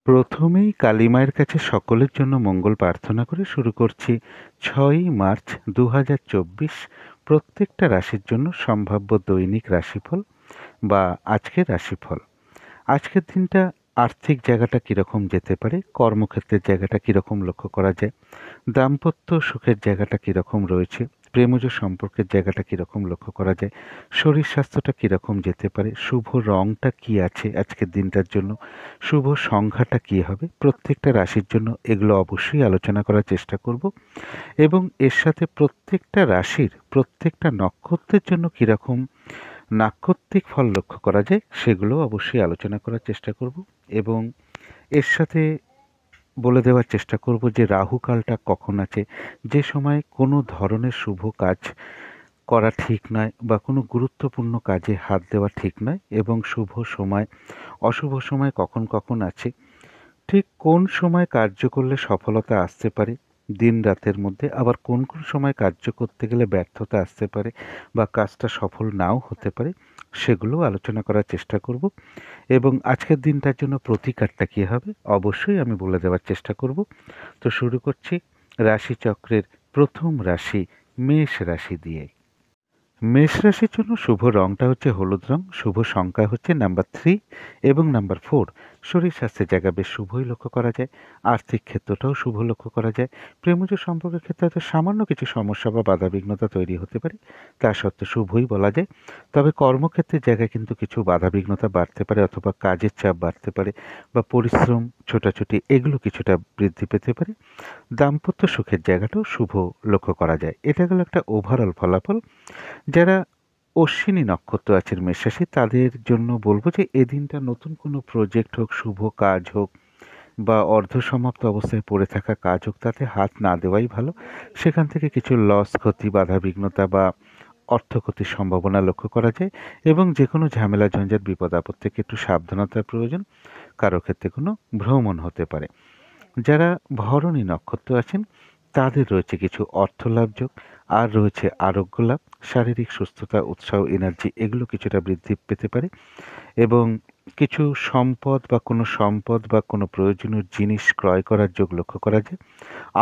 প্রথমেই কালী মায়ের কাছে সকলের জন্য মঙ্গল প্রার্থনা করে শুরু করছি ৬ই মার্চ ২০২৪ প্রত্যেকটা রাশির জন্য সম্ভাব্য দৈনিক রাশিফল বা আজকের রাশিফল। আজকের দিনটা আর্থিক জায়গাটা কীরকম যেতে পারে, কর্মক্ষেত্রের জায়গাটা কীরকম লক্ষ্য করা যায়, দাম্পত্য সুখের জায়গাটা কীরকম রয়েছে, প্রেমজ সম্পর্কের জায়গাটা কীরকম লক্ষ্য করা যায়, শরীর স্বাস্থ্যটা কীরকম যেতে পারে, শুভ রঙটা কী আছে আজকের দিনটার জন্য, শুভ সংখ্যাটা কী হবে, প্রত্যেকটা রাশির জন্য এগুলো অবশ্যই আলোচনা করার চেষ্টা করব এবং এর সাথে প্রত্যেকটা রাশির প্রত্যেকটা নক্ষত্রের জন্য কীরকম নাক্ষত্রিক ফল লক্ষ্য করা যায় সেগুলো অবশ্যই আলোচনা করার চেষ্টা করব এবং এর সাথে বলে দেওয়ার চেষ্টা করব যে রাহুকালটা কখন আছে, যে সময় কোনো ধরনের শুভ কাজ করা ঠিক নয় বা কোনো গুরুত্বপূর্ণ কাজে হাত দেওয়া ঠিক নয় এবং শুভ সময় অশুভ সময় কখন কখন আছে, ঠিক কোন সময় কার্য করলে সফলতা আসতে পারে দিন রাতের মধ্যে, আবার কোন কোন সময় কার্য করতে গেলে ব্যর্থতা আসতে পারে বা কাজটা সফল নাও হতে পারে, সেগুলো আলোচনা করার চেষ্টা করব এবং আজকের দিনটার জন্য প্রতিকারটা কী হবে অবশ্যই আমি বলে দেওয়ার চেষ্টা করব। তো শুরু করছি রাশিচক্রের প্রথম রাশি মেষ রাশি দিয়ে। মেষ রাশির জন্য শুভ রংটা হচ্ছে হলুদ রং, শুভ সংখ্যা হচ্ছে নাম্বার 3 এবং নাম্বার 4। শরীর স্বাস্থ্যের জায়গা বেশ শুভই লক্ষ্য করা যায়, আর্থিক ক্ষেত্রটাও শুভ লক্ষ্য করা যায়। প্রেমজ সম্পর্কের ক্ষেত্রে হয়তো সামান্য কিছু সমস্যা বা বাধাবিঘ্নতা তৈরি হতে পারে, তা সত্ত্বেও শুভই বলা যায়। তবে কর্মক্ষেত্রের জায়গায় কিন্তু কিছু বাধাবিঘ্নতা বাড়তে পারে অথবা কাজের চাপ বাড়তে পারে বা পরিশ্রম ছোটাছুটি এগুলো কিছুটা বৃদ্ধি পেতে পারে। দাম্পত্য সুখের জায়গাটাও শুভ লক্ষ্য করা যায়। এটা গেল একটা ওভারঅল ফলাফল। যারা অশ্বিনী নক্ষত্র আছেন মেষ রাশি তাদের জন্য বলবো যে এদিনটা নতুন কোনো প্রজেক্ট হোক, শুভ কাজ হোক বা অর্ধসমাপ্ত অবস্থায় পড়ে থাকা কাজ হোক, তাতে হাত না দেওয়াই ভালো। সেখান থেকে কিছু লস, ক্ষতি, বাধাবিঘ্নতা বা অর্থ ক্ষতির সম্ভাবনা লক্ষ্য করা যায় এবং যে কোনো ঝামেলা, ঝঞ্ঝাট, বিপদ আপদ থেকে একটু সাবধানতার প্রয়োজন। কারো ক্ষেত্রে কোনো ভ্রমণ হতে পারে। যারা ভরণী নক্ষত্র আছেন তাদের রয়েছে কিছু অর্থলাভ যোগ, আর রয়েছে আরোগ্য লাভ, শারীরিক সুস্থতা, উৎসাহ, এনার্জি এগুলো কিছুটা বৃদ্ধি পেতে পারে এবং কিছু সম্পদ বা কোনো প্রয়োজনীয় জিনিস ক্রয় করার যোগ লক্ষ্য করা যায়।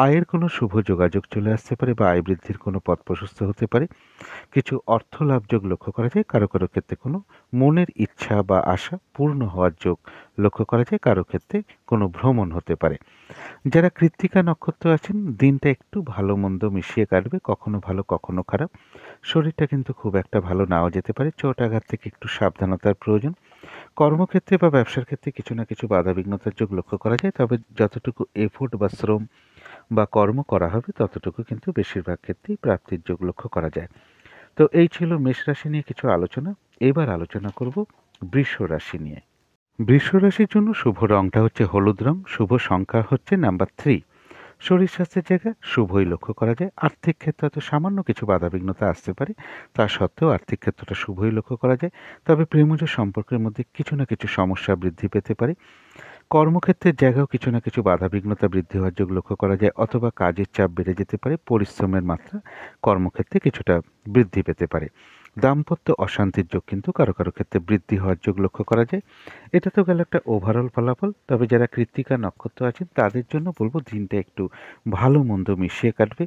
আয়ের কোনো শুভ যোগাযোগ চলে আসতে পারে বা আয় বৃদ্ধির কোনো পথ প্রশস্ত হতে পারে। কিছু অর্থ লাভ যোগ লক্ষ্য করা যায়, কারো কারো ক্ষেত্রে কোনো মনের ইচ্ছা বা আশা পূর্ণ হওয়ার যোগ লক্ষ্য করা যায়, কারো ক্ষেত্রে কোনো ভ্রমণ হতে পারে। যারা কৃত্তিকা নক্ষত্র আছেন দিনটা একটু ভালো মন্দ মিশিয়ে কাটবে, কখনো ভালো কখনো খারাপ। শরীরটা কিন্তু খুব একটা ভালো নাও যেতে পারে, চোট আঘাত থেকে একটু সাবধানতার প্রয়োজন। কর্মক্ষেত্রে বা ব্যবসার ক্ষেত্রে কিছু না কিছু বাধাবিঘ্নতার যোগ লক্ষ্য করা যায়, তবে যতটুকু এফোর্ট বা শ্রম বা কর্ম করা হবে ততটুকু কিন্তু বেশিরভাগ ক্ষেত্রেই প্রাপ্তির যোগ লক্ষ্য করা যায়। তো এই ছিল মেষ রাশি নিয়ে কিছু আলোচনা। এবার আলোচনা করব বৃষ রাশি নিয়ে। বৃষ রাশির জন্য শুভ রংটা হচ্ছে হলুদ রং, শুভ সংখ্যা হচ্ছে নাম্বার 3। শরীর স্বাস্থ্যের জায়গায় শুভই লক্ষ্য করা যায়। আর্থিক ক্ষেত্রে হয়তো সামান্য কিছু বাধাবিঘ্নতা আসতে পারে, তা সত্ত্বেও আর্থিক ক্ষেত্রটা শুভই লক্ষ্য করা যায়। তবে প্রেমজ সম্পর্কের মধ্যে কিছু না কিছু সমস্যা বৃদ্ধি পেতে পারে। কর্মক্ষেত্রের জায়গায়ও কিছু না কিছু বাধাবিঘ্নতা বৃদ্ধি হওয়ার যোগ লক্ষ্য করা যায় অথবা কাজের চাপ বেড়ে যেতে পারে, পরিশ্রমের মাত্রা কর্মক্ষেত্রে কিছুটা বৃদ্ধি পেতে পারে। দাম্পত্য অশান্তির যোগ কিন্তু কারো কারো ক্ষেত্রে বৃদ্ধি হওয়ার যোগ লক্ষ্য করা যায়। এটা তো গেল একটা ওভারঅল ফলাফল। তবে যারা কৃত্তিকা নক্ষত্র আছেন তাদের জন্য বলবো দিনটা একটু ভালো মন্দ মিশিয়ে কাটবে।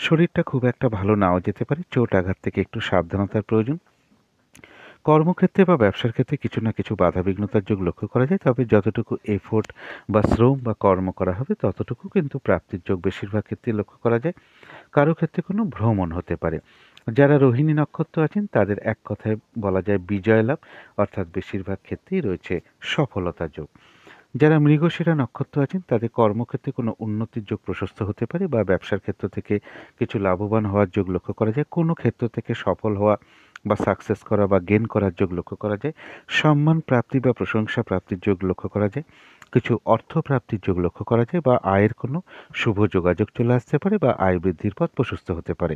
শরীরটা খুব একটা ভালো নাও যেতে পারে, চোট আঘাত থেকে একটু সাবধানতার প্রয়োজন। কর্মক্ষেত্রে বা ব্যবসার ক্ষেত্রে কিছু না কিছু বাধাবিঘ্নতার যোগ লক্ষ্য করা যায়, তবে যতটুকু এফোর্ট বা শ্রম বা কর্ম করা হবে ততটুকু কিন্তু প্রাপ্তির যোগ বেশিরভাগ ক্ষেত্রে লক্ষ্য করা যায়। কারো ক্ষেত্রে কোনো ভ্রমণ হতে পারে। যারা রোহিণী নক্ষত্র আছেন তাদের এক কথায় বলা যায় বিজয় লাভ, অর্থাৎ বেশিরভাগ ক্ষেত্রেই রয়েছে সফলতা যোগ। যারা মৃগশিরা নক্ষত্র আছেন তাদের কর্মক্ষেত্রে কোনো উন্নতির যোগ প্রশস্ত হতে পারে বা ব্যবসার ক্ষেত্র থেকে কিছু লাভবান হওয়ার যোগ লক্ষ্য করা যায়, কোনো ক্ষেত্র থেকে সফল হওয়া বা সাকসেস করা বা গেন করার যোগ লক্ষ্য করা যায়। সম্মান প্রাপ্তি বা প্রশংসা প্রাপ্তির যোগ লক্ষ্য করা যায়। কিছু অর্থ প্রাপ্তির যোগ লক্ষ্য করা যায় বা আয়ের কোনো শুভ যোগাযোগ চলে আসতে পারে বা আয় বৃদ্ধির পথ প্রশস্ত হতে পারে।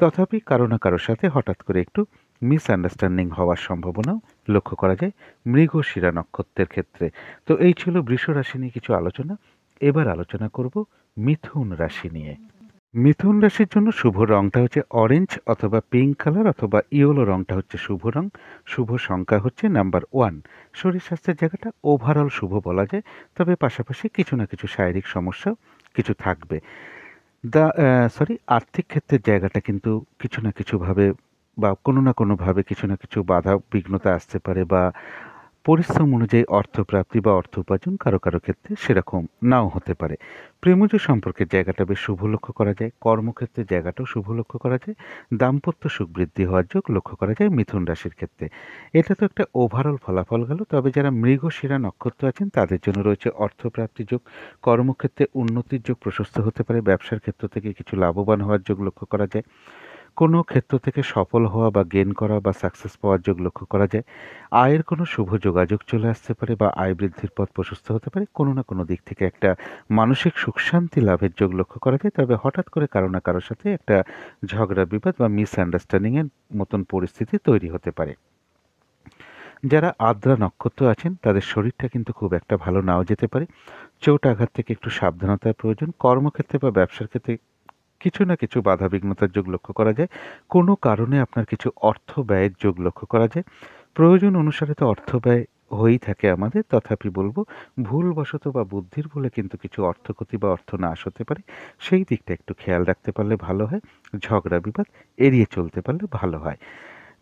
তথাপি কারো না কারোর সাথে হঠাৎ করে একটু মিসআন্ডারস্ট্যান্ডিং হওয়ার সম্ভাবনাও লক্ষ্য করা যায় মৃগশিরা নক্ষত্রের ক্ষেত্রে। তো এই ছিল বৃষ রাশি নিয়ে কিছু আলোচনা। এবার আলোচনা করব মিথুন রাশি নিয়ে। মিথুন রাশির জন্য শুভ রংটা হচ্ছে অরেঞ্জ অথবা পিঙ্ক কালার অথবা ইয়েলো রংটা হচ্ছে শুভ রং। শুভ সংখ্যা হচ্ছে নাম্বার 1। শরীর স্বাস্থ্যের জায়গাটা ওভারঅল শুভ বলা যায়, তবে পাশাপাশি কিছু না কিছু শারীরিক সমস্যা কিছু থাকবে। আর্থিক ক্ষেত্রের জায়গাটা কিন্তু কিছু না কিছুভাবে বা কোনো না কোনোভাবে কিছু না কিছু বাধা বিঘ্নতা আসতে পারে, বা পরিশ্রম অনুযায়ী অর্থপ্রাপ্তি বা অর্থ উপার্জন কারো কারো ক্ষেত্রে সেরকম নাও হতে পারে। প্রেমজ সম্পর্কের জায়গাটা বেশ শুভ লক্ষ্য করা যায়, কর্মক্ষেত্রের জায়গাটাও শুভ লক্ষ্য করা যায়, দাম্পত্য সুখ বৃদ্ধি হওয়ার যোগ লক্ষ্য করা যায় মিথুন রাশির ক্ষেত্রে। এটা তো একটা ওভারঅল ফলাফল গেল। তবে যারা মৃগশিরা নক্ষত্র আছেন তাদের জন্য রয়েছে অর্থপ্রাপ্তি যোগ, কর্মক্ষেত্রে উন্নতির যোগ প্রশস্ত হতে পারে, ব্যবসার ক্ষেত্র থেকে কিছু লাভবান হওয়ার যোগ লক্ষ্য করা যায়, কোনো ক্ষেত্র থেকে সফল হওয়া বা গেন করা বা সাকসেস পাওয়ার যোগ লক্ষ্য করা যায়। আয়ের কোনো শুভ যোগাযোগ চলে আসতে পারে বা আয় বৃদ্ধির পথ প্রশস্ত হতে পারে। কোনো না কোনো দিক থেকে একটা মানসিক সুখ শান্তি লাভের যোগ লক্ষ্য করা যায়। তবে হঠাৎ করে কারো না কারোর সাথে একটা ঝগড়া বিবাদ বা মিসআন্ডারস্ট্যান্ডিং এর মতন পরিস্থিতি তৈরি হতে পারে। যারা আদ্রা নক্ষত্র আছেন তাদের শরীরটা কিন্তু খুব একটা ভালো নাও যেতে পারে। চোট আঘাত থেকে একটু সাবধানতার প্রয়োজন। কর্মক্ষেত্রে বা ব্যবসার ক্ষেত্রে কিছু না কিছু বাধাবিঘ্নতার যোগ লক্ষ্য করা যায়। কোনো কারণে আপনার কিছু অর্থ ব্যয়ের যোগ লক্ষ্য করা যায়। প্রয়োজন অনুসারে তো অর্থ ব্যয় হয়েই থাকে আমাদের, তথাপি বলবো ভুলবশত বা বুদ্ধির ভুলে কিন্তু কিছু অর্থক্ষতি বা অর্থ নাশ হতে পারে। সেই দিকটা একটু খেয়াল রাখতে পারলে ভালো হয়। ঝগড়া বিবাদ এড়িয়ে চলতে পারলে ভালো হয়।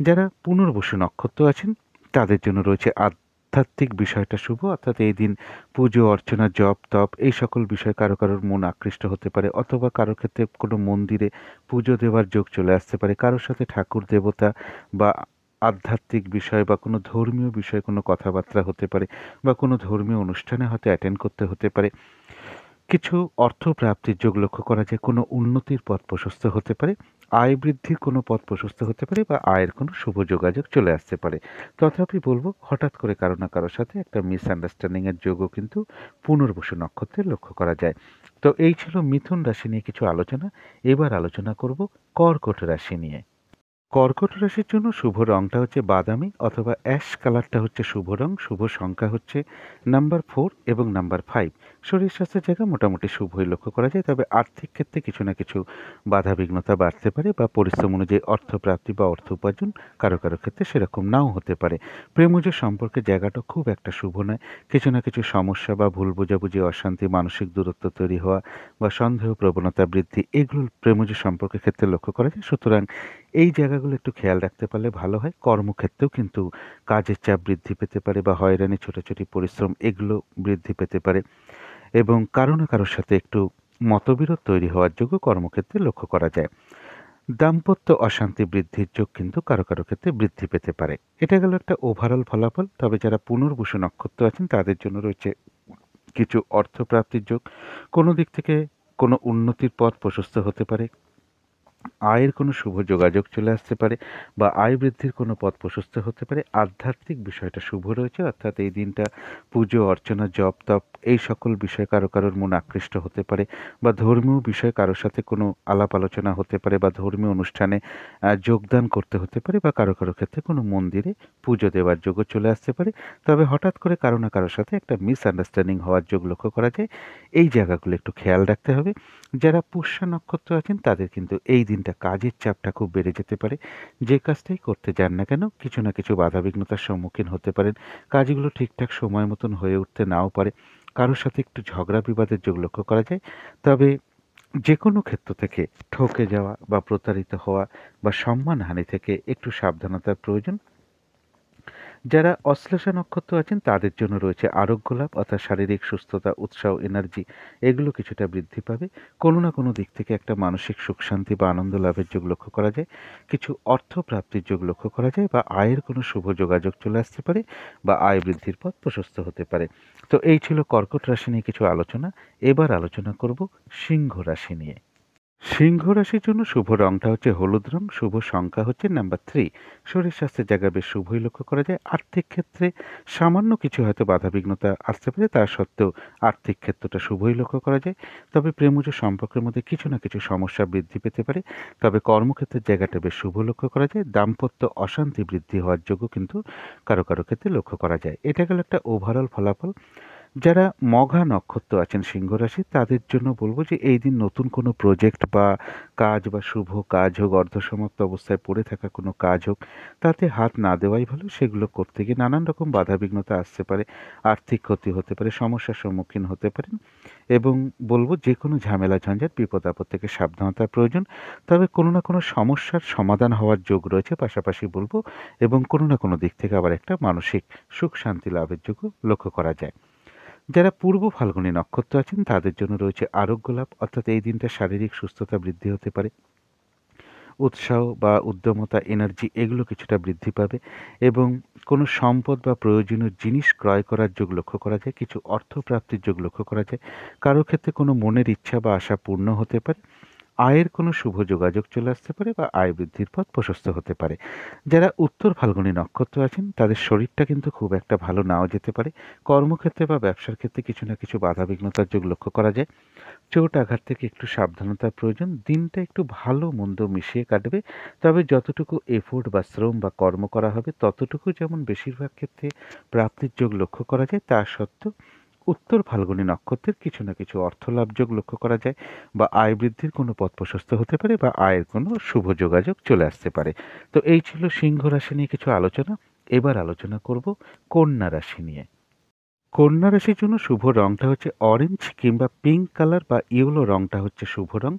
যারা পুনর্বসু নক্ষত্র আছেন তাদের জন্য রয়েছে আধ্যাত্মিক বিষয়টা শুভ, অর্থাৎ এই দিন পুজো অর্চনা জপ তপ এই সকল বিষয় কারো কারোর মন আকৃষ্ট হতে পারে, অথবা কারোর ক্ষেত্রে কোনো মন্দিরে পুজো দেওয়ার যোগ চলে আসতে পারে, কারোর সাথে ঠাকুর দেবতা বা আধ্যাত্মিক বিষয় বা কোনো ধর্মীয় বিষয়ে কোনো কথাবার্তা হতে পারে, বা কোনো ধর্মীয় অনুষ্ঠানে হয়তো অ্যাটেন্ড করতে হতে পারে। কিছু অর্থ প্রাপ্তির যোগ লক্ষ্য করা যায়, কোনো উন্নতির পথ প্রশস্ত হতে পারে, আয় বৃদ্ধির কোনো পথ প্রশস্ত হতে পারে, বা আয়ের কোনো শুভ যোগাযোগ চলে আসতে পারে। তথাপি বলবো হঠাৎ করে কারো না কারোর সাথে একটা মিসআন্ডারস্ট্যান্ডিং এর যোগও কিন্তু পুনর্বসু নক্ষত্রে লক্ষ্য করা যায়। তো এই ছিল মিথুন রাশি নিয়ে কিছু আলোচনা। এবার আলোচনা করব কর্কট রাশি নিয়ে। কর্কট রাশির জন্য শুভ রংটা হচ্ছে বাদামি অথবা অ্যাশ কালারটা হচ্ছে শুভ রং। শুভ সংখ্যা হচ্ছে নাম্বার 4 এবং নাম্বার 5। শরীর স্বাস্থ্যের জায়গা মোটামুটি শুভই লক্ষ্য করা যায়, তবে আর্থিক ক্ষেত্রে কিছু না কিছু বাধা বিঘ্নতা বাড়তে পারে, বা পরিশ্রম অনুযায়ী অর্থপ্রাপ্তি বা অর্থ উপার্জন কারো কারো ক্ষেত্রে সেরকম নাও হতে পারে। প্রেমজ সম্পর্কের জায়গাটা খুব একটা শুভ নয়। কিছু না কিছু সমস্যা বা ভুল বোঝাবুঝি, অশান্তি, মানসিক দূরত্ব তৈরি হওয়া বা সন্দেহ প্রবণতা বৃদ্ধি এগুলো প্রেমজ সম্পর্কের ক্ষেত্রে লক্ষ্য করা যায়। সুতরাং এই জায়গাগুলো একটু খেয়াল রাখতে পারলে ভালো হয়। কর্মক্ষেত্রেও কিন্তু কাজের চাপ বৃদ্ধি পেতে পারে, বা হয়রানি, ছোটাছুটি, পরিশ্রম এগুলো বৃদ্ধি পেতে পারে, এবং কারো না কারোর সাথে একটু মতবিরোধ তৈরি হওয়ার যোগও কর্মক্ষেত্রে লক্ষ্য করা যায়। দাম্পত্য অশান্তি বৃদ্ধির যোগ কিন্তু কারো কারো ক্ষেত্রে বৃদ্ধি পেতে পারে। এটা গেল একটা ওভারঅল ফলাফল। তবে যারা পুনর্বসু নক্ষত্র আছেন তাদের জন্য রয়েছে কিছু অর্থপ্রাপ্তির যোগ। কোনো দিক থেকে কোনো উন্নতির পথ প্রশস্ত হতে পারে, আয়ের কোনো শুভ যোগাযোগ চলে আসতে পারে, বা আয় বৃদ্ধির কোনো পথ প্রশস্ত হতে পারে। আধ্যাত্মিক বিষয়টা শুভ রয়েছে, অর্থাৎ এই দিনটা পুজো অর্চনা জপ তপ এই সকল বিষয়ে কারো কারোর মন আকৃষ্ট হতে পারে, বা ধর্মীয় বিষয়ে কারোর সাথে কোনো আলাপ আলোচনা হতে পারে, বা ধর্মীয় অনুষ্ঠানে যোগদান করতে হতে পারে, বা কারো কারো ক্ষেত্রে কোনো মন্দিরে পুজো দেওয়ার যোগও চলে আসতে পারে। তবে হঠাৎ করে কারো না কারোর সাথে একটা মিসআন্ডারস্ট্যান্ডিং হওয়ার যোগ লক্ষ্য করা যায়। এই জায়গাগুলো একটু খেয়াল রাখতে হবে। যারা পুষ্যা নক্ষত্র আছেন তাদের কিন্তু এই দিনটা কাজের চাপটা খুব বেড়ে যেতে পারে। যে কাজটাই করতে যান না কেন কিছু না কিছু বাধাবিঘ্নতার সম্মুখীন হতে পারেন। কাজগুলো ঠিকঠাক সময় মতন হয়ে উঠতে নাও পারে। কারোর সাথে একটু ঝগড়া বিবাদের যোগ লক্ষ্য করা যায়। তবে যে কোনো ক্ষেত্র থেকে ঠকে যাওয়া বা প্রতারিত হওয়া বা সম্মানহানি থেকে একটু সাবধানতার প্রয়োজন। যারা অশ্লেষা নক্ষত্র আছেন তাদের জন্য রয়েছে আরোগ্য লাভ, অর্থাৎ শারীরিক সুস্থতা, উৎসাহ, এনার্জি এগুলো কিছুটা বৃদ্ধি পাবে। কোনো না কোনো দিক থেকে একটা মানসিক সুখ শান্তি বা আনন্দ লাভের যোগ লক্ষ্য করা যায়। কিছু অর্থ প্রাপ্তির যোগ লক্ষ্য করা যায়, বা আয়ের কোনো শুভ যোগাযোগ চলে আসতে পারে, বা আয় বৃদ্ধির পথ প্রশস্ত হতে পারে। তো এই ছিল কর্কট রাশি নিয়ে কিছু আলোচনা। এবার আলোচনা করব সিংহ রাশি নিয়ে। সিংহ রাশির জন্য শুভ রংটা হচ্ছে হলুদ রং। শুভ সংখ্যা হচ্ছে নাম্বার 3। শরীর স্বাস্থ্যের জায়গায় বেশ শুভই লক্ষ্য করা যায়। আর্থিক ক্ষেত্রে সামান্য কিছু হয়তো বাধাবিঘ্নতা আসতে পারে, তা সত্ত্বেও আর্থিক ক্ষেত্রটা শুভই লক্ষ্য করা যায়। তবে প্রেমজ সম্পর্কের মধ্যে কিছু না কিছু সমস্যা বৃদ্ধি পেতে পারে। তবে কর্মক্ষেত্রের জায়গাটা বেশ শুভ লক্ষ্য করা যায়। দাম্পত্য অশান্তি বৃদ্ধি হওয়ার যোগও কিন্তু কারো কারো ক্ষেত্রে লক্ষ্য করা যায়। এটা গেল একটা ওভারঅল ফলাফল। যারা মঘা নক্ষত্র আছেন সিংহ রাশি, তাদের জন্য বলবো যে এই দিন নতুন কোনো প্রজেক্ট বা কাজ বা শুভ কাজ হোক, অর্ধসমাপ্ত অবস্থায় পড়ে থাকা কোনো কাজ হোক, তাতে হাত না দেওয়াই ভালো। সেগুলো করতে গিয়ে নানান রকম বাধাবিঘ্নতা আসতে পারে, আর্থিক ক্ষতি হতে পারে, সমস্যার সম্মুখীন হতে পারেন। এবং বলবো যে কোনো ঝামেলা ঝঞ্ঝাট বিপদ আপদ থেকে সাবধানতার প্রয়োজন। তবে কোনো না কোনো সমস্যার সমাধান হওয়ার যোগ রয়েছে পাশাপাশি বলবো, এবং কোনো না কোনো দিক থেকে আবার একটা মানসিক সুখ শান্তি লাভের যোগও লক্ষ্য করা যায়। যারা পূর্ব ফাল্গুনী নক্ষত্র আছেন তাদের জন্য রয়েছে আরোগ্য লাভ, অর্থাৎ এই দিনটা শারীরিক সুস্থতা বৃদ্ধি হতে পারে, উৎসাহ বা উদ্যমতা, এনার্জি এগুলো কিছুটা বৃদ্ধি পাবে, এবং কোনো সম্পদ বা প্রয়োজনীয় জিনিস ক্রয় করার যোগ লক্ষ্য করা যায়, কিছু অর্থ প্রাপ্তির যোগ লক্ষ্য করা যায়, কারো ক্ষেত্রে কোনো মনের ইচ্ছা বা আশা পূর্ণ হতে পারে, আয়ের কোনো শুভ যোগাযোগ চলে আসতে পারে বা আয় বৃদ্ধির পথ প্রশস্ত হতে পারে। যারা উত্তর ফাল্গুনী নক্ষত্র আছেন তাদের শরীরটা কিন্তু খুব একটা ভালো নাও যেতে পারে, কর্মক্ষেত্রে বা ব্যবসার ক্ষেত্রে কিছু না কিছু বাধাবিঘ্নতার যোগ লক্ষ্য করা যায়, চোট আঘাত থেকে একটু সাবধানতার প্রয়োজন। দিনটা একটু ভালো মন্দ মিশিয়ে কাটবে, তবে যতটুকু এফোর্ট বা শ্রম বা কর্ম করা হবে ততটুকু যেমন বেশিরভাগ ক্ষেত্রে প্রাপ্তির যোগ লক্ষ্য করা যায়, তা সত্ত্বেও উত্তর ফাল্গুনী নক্ষত্রের কিছু না কিছু অর্থলাভ যোগ লক্ষ্য করা যায়, বা আয় বৃদ্ধির কোনো পথ প্রশস্ত হতে পারে, বা আয়ের কোনো শুভ যোগাযোগ চলে আসতে পারে। তো এই ছিল সিংহ রাশি নিয়ে কিছু আলোচনা। এবার আলোচনা করব কন্যা রাশি নিয়ে। কন্যা রাশির জন্য শুভ রংটা হচ্ছে অরেঞ্জ কিংবা পিঙ্ক কালার বা ইয়েলো রংটা হচ্ছে শুভ রং।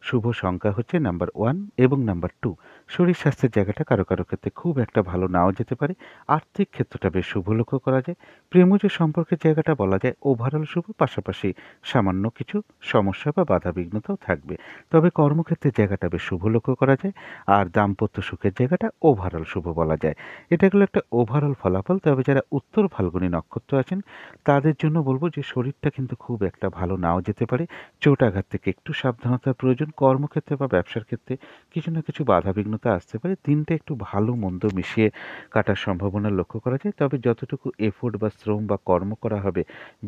শুভ সংখ্যা হচ্ছে নাম্বার 1 এবং নাম্বার 2। শরীর স্বাস্থ্যের জায়গাটা কারো কারো ক্ষেত্রে খুব একটা ভালো নাও যেতে পারে। আর্থিক ক্ষেত্রটা বেশ শুভ লক্ষ্য করা যায়। প্রেমজ সম্পর্কের জায়গাটা বলা যায় ওভারঅল শুভ, পাশাপাশি সামান্য কিছু সমস্যা বা বাধা বিঘ্নতাও থাকবে। তবে কর্মক্ষেত্রের জায়গাটা বেশ শুভ লক্ষ্য করা যায়, আর দাম্পত্য সুখের জায়গাটা ওভারঅল শুভ বলা যায়। এটা হলো একটা ওভারঅল ফলাফল। তবে যারা উত্তর ফাল্গুনী নক্ষত্র আছেন তাদের জন্য বলব যে শরীরটা কিন্তু খুব একটা ভালো নাও যেতে পারে। চোট আঘাত থেকে একটু সাবধানতার প্রয়োজন। কর্মক্ষেত্রে বা ব্যবসার ক্ষেত্রে কিছু না কিছু বাধাবিঘ্নতা আসতে পারে। দিনটা একটু ভালো মন্দ মিশিয়ে কাটার সম্ভাবনা লক্ষ্য করা যায়। তবে যতটুকু এফোর্ট বা শ্রম বা কর্ম করা হবে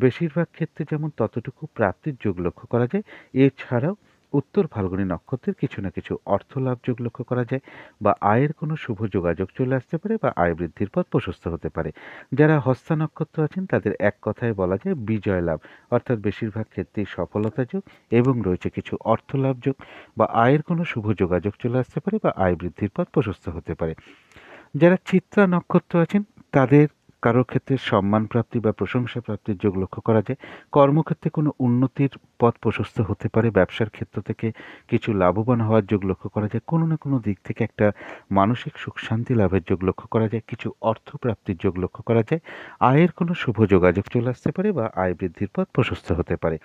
বেশিরভাগ ক্ষেত্রে যেমন ততটুকু প্রাপ্তির যোগ লক্ষ্য করা যায়। এছাড়াও উত্তর ফাল্গুনী নক্ষত্রের কিছু না কিছু অর্থ লাভ যোগ লক্ষ্য করা যায়, বা আয়ের কোনো শুভ যোগাযোগ চলে আসতে পারে, বা আয় বৃদ্ধির পথ প্রশস্ত হতে পারে। যারা হস্তা নক্ষত্র আছেন তাদের এক কথায় বলা যায় বিজয় লাভ, অর্থাৎ বেশিরভাগ ক্ষেত্রেই সফলতা যোগ, এবং রয়েছে কিছু অর্থ লাভ যোগ, বা আয়ের কোনো শুভ যোগাযোগ চলে আসতে পারে, বা আয় বৃদ্ধির পথ প্রশস্ত হতে পারে। যারা চিত্রা নক্ষত্র আছেন তাদের কারো ক্ষেত্রে সম্মান প্রাপ্তি বা প্রশংসা প্রাপ্তির যোগ লক্ষ্য করা যায়। কর্মক্ষেত্রে কোনো উন্নতির পথ প্রশস্ত হতে পারে, ব্যবসার ক্ষেত্র থেকে কিছু লাভবান হওয়ার যোগ লক্ষ্য করা যায়, কোনো না কোনো দিক থেকে একটা মানসিক সুখ শান্তি লাভের যোগ লক্ষ্য করা যায়, কিছু অর্থ প্রাপ্তির যোগ লক্ষ্য করা যায়, আয়ের কোনো শুভ যোগাযোগ চলে আসতে পারে, বা আয় বৃদ্ধির পথ প্রশস্ত হতে পারে।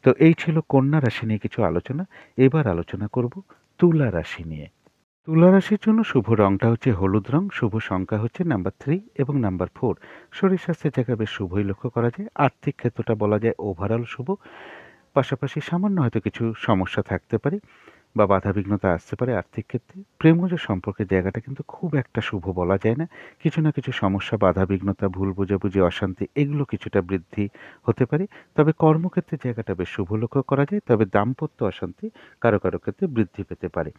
তো এই ছিল কন্যা রাশি নিয়ে কিছু আলোচনা। এবার আলোচনা করব তুলা রাশি নিয়ে। তুলা রাশির জন্য শুভ রংটা হচ্ছে হলুদ রং। শুভ সংখ্যা হচ্ছে নাম্বার 3 এবং নাম্বার 4। শরীর স্বাস্থ্যের জায়গায় বেশ শুভই লক্ষ্য করা যায়। আর্থিক ক্ষেত্রটা বলা যায় ওভারঅল শুভ, পাশাপাশি সামান্য হয়তো কিছু সমস্যা থাকতে পারে বা বাধাবিঘ্নতা আসতে পারে আর্থিক ক্ষেত্রে। প্রেমজ সম্পর্কের জায়গাটা কিন্তু খুব একটা শুভ বলা যায় না। কিছু না কিছু সমস্যা, বাধাবিঘ্নতা, ভুল বোঝাবুঝি, অশান্তি এগুলো কিছুটা বৃদ্ধি হতে পারে। তবে কর্মক্ষেত্রের জায়গাটা বেশ শুভ লক্ষ্য করা যায়। তবে দাম্পত্য অশান্তি কারো কারো ক্ষেত্রে বৃদ্ধি পেতে পারে।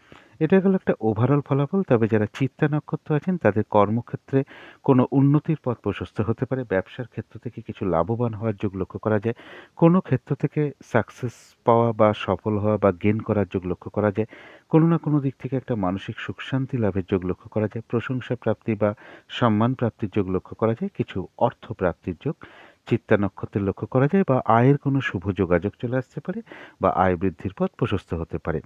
এটা গেল একটা ওভারঅল ফলাফল। তবে যারা চিত্তা নক্ষত্র আছেন তাদের কর্মক্ষেত্রে কোনো উন্নতির পথ প্রশস্ত হতে পারে। ব্যবসার ক্ষেত্র থেকে কিছু লাভবান হওয়ার যোগ লক্ষ্য করা যায়। কোনো ক্ষেত্র থেকে সাকসেস পাওয়া বা সফল হওয়া বা গেইন করার যোগ লক্ষ্য করা যায়। কোনো না কোনো দিক থেকে একটা মানসিক সুখ শান্তি লাভের যোগ লক্ষ্য করা যায়। প্রশংসা প্রাপ্তি বা সম্মান প্রাপ্তির যোগ লক্ষ্য করা যায়। কিছু অর্থ প্রাপ্তির যোগ চিত্তা নক্ষত্রের লক্ষ্য করা যায়, বা আয়ের কোনো শুভ যোগাযোগ চলে আসতে পারে, বা আয় বৃদ্ধির পথ প্রশস্ত হতে পারে।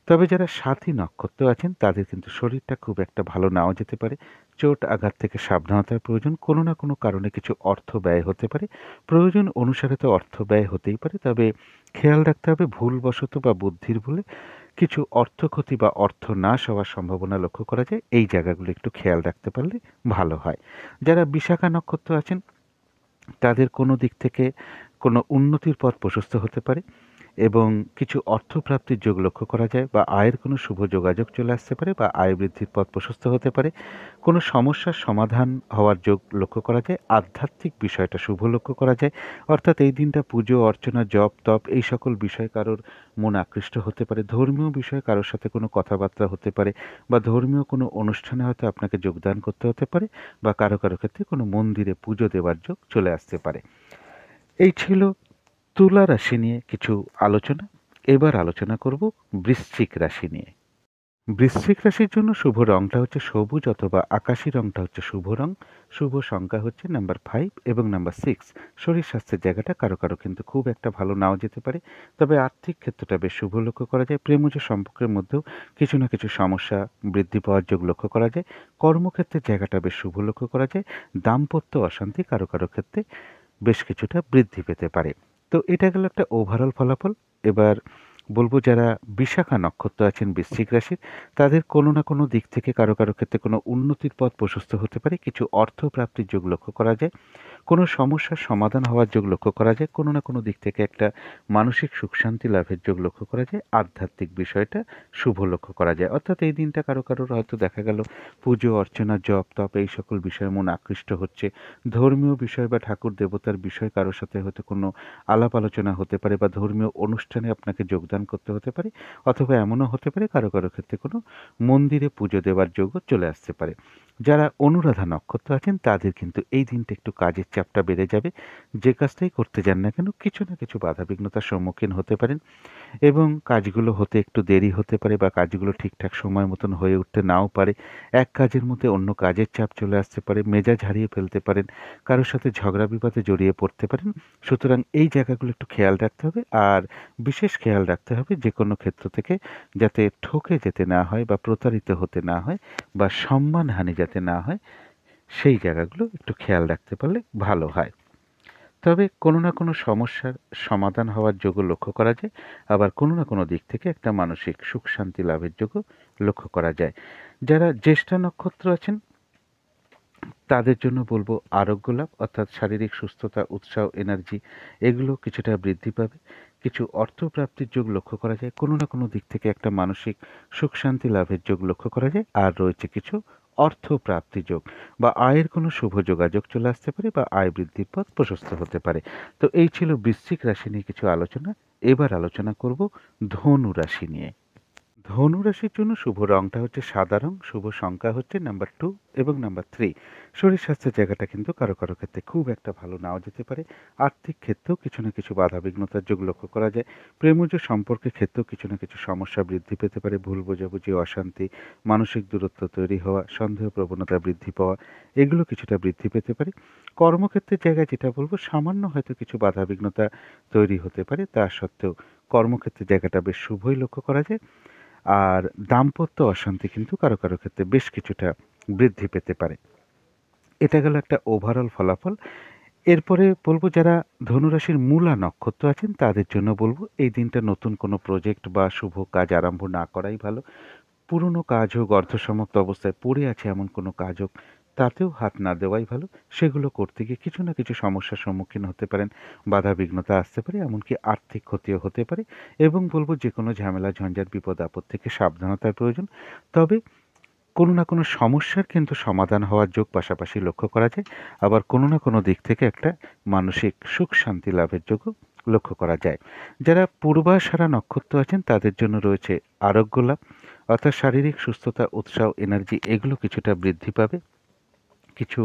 তবে যারা সাথী নক্ষত্র আছেন তাদের কিন্তু শরীরটা খুব একটা ভালো নাও যেতে পারে। চোট আঘাত থেকে সাবধানতার প্রয়োজন। কোনো না কোনো কারণে কিছু অর্থ ব্যয় হতে পারে। প্রয়োজন অনুসারে তো অর্থ ব্যয় হতেই পারে, তবে খেয়াল রাখতে হবে ভুলবশত বা বুদ্ধির ভুলে কিছু অর্থ ক্ষতি বা অর্থ নাশ হওয়ার সম্ভাবনা লক্ষ্য করা যায়। এই জায়গাগুলো একটু খেয়াল রাখতে পারলে ভালো হয়। যারা বিশাখা নক্ষত্র আছেন তাদের কোনো দিক থেকে কোনো উন্নতির পথ প্রশস্ত হতে পারে, এবং কিছু অর্থপ্রাপ্তির যোগ লক্ষ্য করা যায়, বা আয়ের কোনো শুভ যোগাযোগ চলে আসতে পারে, বা আয় বৃদ্ধির পথ প্রশস্ত হতে পারে। কোনো সমস্যার সমাধান হওয়ার যোগ লক্ষ্য করা যায়। আধ্যাত্মিক বিষয়টা শুভ লক্ষ্য করা যায়, অর্থাৎ এই দিনটা পুজো অর্চনা, জপ তপ এই সকল বিষয় কারোর মন আকৃষ্ট হতে পারে। ধর্মীয় বিষয়ে কারোর সাথে কোনো কথাবার্তা হতে পারে, বা ধর্মীয় কোনো অনুষ্ঠানে হয়তো আপনাকে যোগদান করতে হতে পারে, বা কারো কারো ক্ষেত্রে কোনো মন্দিরে পুজো দেওয়ার যোগ চলে আসতে পারে। এই ছিল তুলা রাশি নিয়ে কিছু আলোচনা। এবার আলোচনা করব বৃশ্চিক রাশি নিয়ে। বৃশ্চিক রাশির জন্য শুভ রংটা হচ্ছে সবুজ অথবা আকাশি রংটা হচ্ছে শুভ রং। শুভ সংখ্যা হচ্ছে নাম্বার 5 এবং নাম্বার 6। শরীর স্বাস্থ্যের জায়গাটা কারো কারো কিন্তু খুব একটা ভালো নাও যেতে পারে, তবে আর্থিক ক্ষেত্রটা বেশ শুভ লক্ষ্য করা যায়। প্রেমজ সম্পর্কের মধ্যেও কিছু না কিছু সমস্যা বৃদ্ধি পাওয়ার যোগ লক্ষ্য করা যায়। কর্মক্ষেত্রের জায়গাটা বেশ শুভ লক্ষ্য করা যায়। দাম্পত্য অশান্তি কারো কারো ক্ষেত্রে বেশ কিছুটা বৃদ্ধি পেতে পারে। তো এটা গেল একটা ওভারঅল ফলাফল। এবার বলবো যারা বিশাখা নক্ষত্র আছেন বৃশ্চিক রাশির, তাদের কোনো না কোনো দিক থেকে কারো কারো ক্ষেত্রে কোনো উন্নতির পথ প্রশস্ত হতে পারে। কিছু অর্থ প্রাপ্তির যোগ লক্ষ্য করা যায়। কোনো সমস্যার সমাধান হওয়ার যোগ লক্ষ্য করা যায়। কোনো না কোনো দিক থেকে একটা মানসিক সুখ শান্তি লাভের যোগ লক্ষ্য করা যায়। আধ্যাত্মিক বিষয়টা শুভ লক্ষ্য করা যায়। অর্থাৎ এই দিনটা কারো কারোর হয়তো দেখা গেল পুজো অর্চনা জপ তপ এই সকল বিষয়ে মন আকৃষ্ট হচ্ছে। ধর্মীয় বিষয় বা ঠাকুর দেবতার বিষয় কারোর সাথে হয়তো কোনো আলাপ আলোচনা হতে পারে বা ধর্মীয় অনুষ্ঠানে আপনাকে যোগদান করতে হতে পারে, অথবা এমনও হতে পারে কারো কারো ক্ষেত্রে কোনো মন্দিরে পুজো দেওয়ার যোগও চলে আসতে পারে। যারা অনুরাধা নক্ষত্র আছেন তাদের কিন্তু এই দিনটা একটু কাজের চাপটা বেড়ে যাবে। যে কাজটাই করতে যান না কেন কিছু না কিছু বাধাবিঘ্নতার সম্মুখীন হতে পারেন এবং কাজগুলো হতে একটু দেরি হতে পারে বা কাজগুলো ঠিকঠাক সময় মতন হয়ে উঠতে নাও পারে। এক কাজের মধ্যে অন্য কাজের চাপ চলে আসতে পারে, মেজাজ হারিয়ে ফেলতে পারেন, কারোর সাথে ঝগড়া বিবাদে জড়িয়ে পড়তে পারেন। সুতরাং এই জায়গাগুলো একটু খেয়াল রাখতে হবে, আর বিশেষ খেয়াল রাখতে হবে যে কোনো ক্ষেত্র থেকে যাতে ঠকে যেতে না হয় বা প্রতারিত হতে না হয় বা সম্মানহানি যাতে না হয়, সেই জায়গাগুলো একটু খেয়াল রাখতে পারলে ভালো হয়। তবে কোনো না কোনো সমস্যার সমাধান হওয়ার যোগও লক্ষ্য করা যায়। আবার কোনো না কোনো দিক থেকে একটা মানসিক সুখ শান্তি লাভের যোগও লক্ষ্য করা যায়। যারা জ্যেষ্ঠা নক্ষত্র আছেন তাদের জন্য বলবো আরোগ্য লাভ, অর্থাৎ শারীরিক সুস্থতা, উৎসাহ, এনার্জি এগুলো কিছুটা বৃদ্ধি পাবে। কিছু অর্থ প্রাপ্তির যোগ লক্ষ্য করা যায়। কোনো না কোনো দিক থেকে একটা মানসিক সুখ শান্তি লাভের যোগ লক্ষ্য করা যায়। আর রয়েছে কিছু অর্থ প্রাপ্তি যোগ বা আয়ের কোনো শুভ যোগাযোগ চলে আসতে পারে বা আয় বৃদ্ধির পথ প্রশস্ত হতে পারে। তো এই ছিল বৃশ্চিক রাশি নিয়ে কিছু আলোচনা। এবার আলোচনা করব ধনু রাশি নিয়ে। ধনু রাশির জন্য শুভ রংটা হচ্ছে সাদা রং। শুভ সংখ্যা হচ্ছে নাম্বার 2 এবং নাম্বার 3। শরীর স্বাস্থ্যের জায়গাটা কিন্তু কারো কারো ক্ষেত্রে খুব একটা ভালো নাও যেতে পারে। আর্থিক ক্ষেত্রেও কিছু না কিছু বাধাবিঘ্নতার যোগ লক্ষ্য করা যায়। প্রেমজ সম্পর্কের ক্ষেত্রেও কিছু না কিছু সমস্যা বৃদ্ধি পেতে পারে। ভুল বোঝাবুঝি, অশান্তি, মানসিক দূরত্ব তৈরি হওয়া, সন্দেহ প্রবণতা বৃদ্ধি পাওয়া এগুলো কিছুটা বৃদ্ধি পেতে পারে। কর্মক্ষেত্রের জায়গায় যেটা বলবো সামান্য হয়তো কিছু বাধাবিঘ্নতা তৈরি হতে পারে, তা সত্ত্বেও কর্মক্ষেত্রের জায়গাটা বেশ শুভই লক্ষ্য করা যায়। আর দাম্পত্য অশান্তি কিন্তু কারো কারো ক্ষেত্রে বেশ কিছুটা বৃদ্ধি পেতে পারে। এটা গেল একটা ওভারঅল ফলাফল। এরপরে বলবো যারা ধনুরাশির মূলা নক্ষত্র আছেন তাদের জন্য বলবো এই দিনটা নতুন কোনো প্রজেক্ট বা শুভ কাজ আরম্ভ না করাই ভালো। পুরনো কাজ হোক, অর্ধসমাপ্ত অবস্থায় পড়ে আছে এমন কোনো কাজ হোক, তাতেও হাত না দেওয়াই ভালো। সেগুলো করতে গিয়ে কিছু না কিছু সমস্যার সম্মুখীন হতে পারেন, বাধা বিঘ্নতা আসতে পারে, এমনকি আর্থিক ক্ষতিও হতে পারে। এবং বলবো যে কোনো ঝামেলা ঝঞ্ঝাট বিপদ আপদ থেকে সাবধানতার প্রয়োজন। তবে কোনো না কোনো সমস্যার কিন্তু সমাধান হওয়ার যোগ পাশাপাশি লক্ষ্য করা যায়। আবার কোনো না কোনো দিক থেকে একটা মানসিক সুখ শান্তি লাভের যোগও লক্ষ্য করা যায়। যারা পূর্বাষাঢ়া নক্ষত্র আছেন তাদের জন্য রয়েছে আরোগ্য লাভ, অর্থাৎ শারীরিক সুস্থতা, উৎসাহ, এনার্জি এগুলো কিছুটা বৃদ্ধি পাবে। কিছু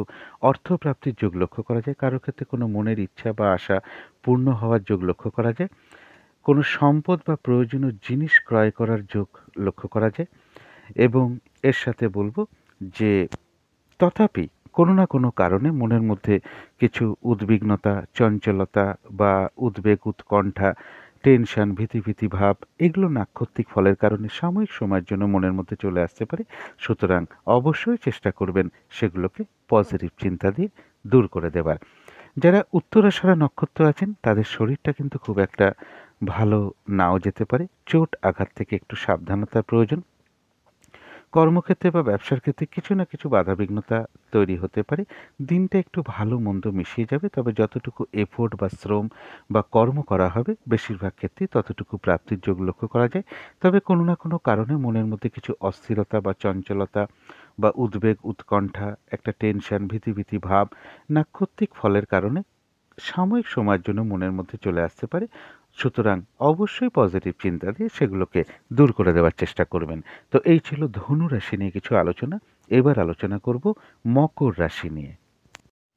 অর্থ প্রাপ্তির যোগ লক্ষ্য করা যায়। কারোর ক্ষেত্রে কোনো মনের ইচ্ছা বা আশা পূর্ণ হওয়ার যোগ লক্ষ্য করা যায়। কোনো সম্পদ বা প্রয়োজনীয় জিনিস ক্রয় করার যোগ লক্ষ্য করা যায়। এবং এর সাথে বলবো যে তথাপি কোনো না কোনো কারণে মনের মধ্যে কিছু উদ্বিগ্নতা, চঞ্চলতা বা উদ্বেগ, উৎকণ্ঠা, টেনশন, ভীতি ভাব এগুলো নাক্ষত্রিক ফলের কারণে সাময়িক সময়ের জন্য মনের মধ্যে চলে আসতে পারে। সুতরাং অবশ্যই চেষ্টা করবেন সেগুলোকে পজিটিভ চিন্তা দিয়ে দূর করে দেবার। যারা উত্তরাষাঢ়া নক্ষত্র আছেন তাদের শরীরটা কিন্তু খুব একটা ভালো নাও যেতে পারে। চোট আঘাত থেকে একটু সাবধানতার প্রয়োজন। কর্মক্ষেত্রে বা ব্যবসার ক্ষেত্রে কিছু না কিছু বাধাবিঘ্নতা তৈরি হতে পারে। দিনটা একটু ভালো মন্দ মিশিয়ে যাবে, তবে যতটুকু এফোর্ট বা শ্রম বা কর্ম করা হবে বেশিরভাগ ক্ষেত্রেই ততটুকু প্রাপ্তির যোগ লক্ষ্য করা যায়। তবে কোনো না কোনো কারণে মনের মধ্যে কিছু অস্থিরতা বা চঞ্চলতা বা উদ্বেগ, উৎকণ্ঠা, একটা টেনশন, ভীতি ভাব নাক্ষত্রিক ফলের কারণে সাময়িক সময়ের জন্য মনের মধ্যে চলে আসতে পারে। সুতরাং অবশ্যই পজিটিভ চিন্তা দিয়ে সেগুলোকে দূর করে দেওয়ার চেষ্টা করবেন। তো এই ছিল ধনু রাশি নিয়ে কিছু আলোচনা। এবার আলোচনা করব মকর রাশি নিয়ে।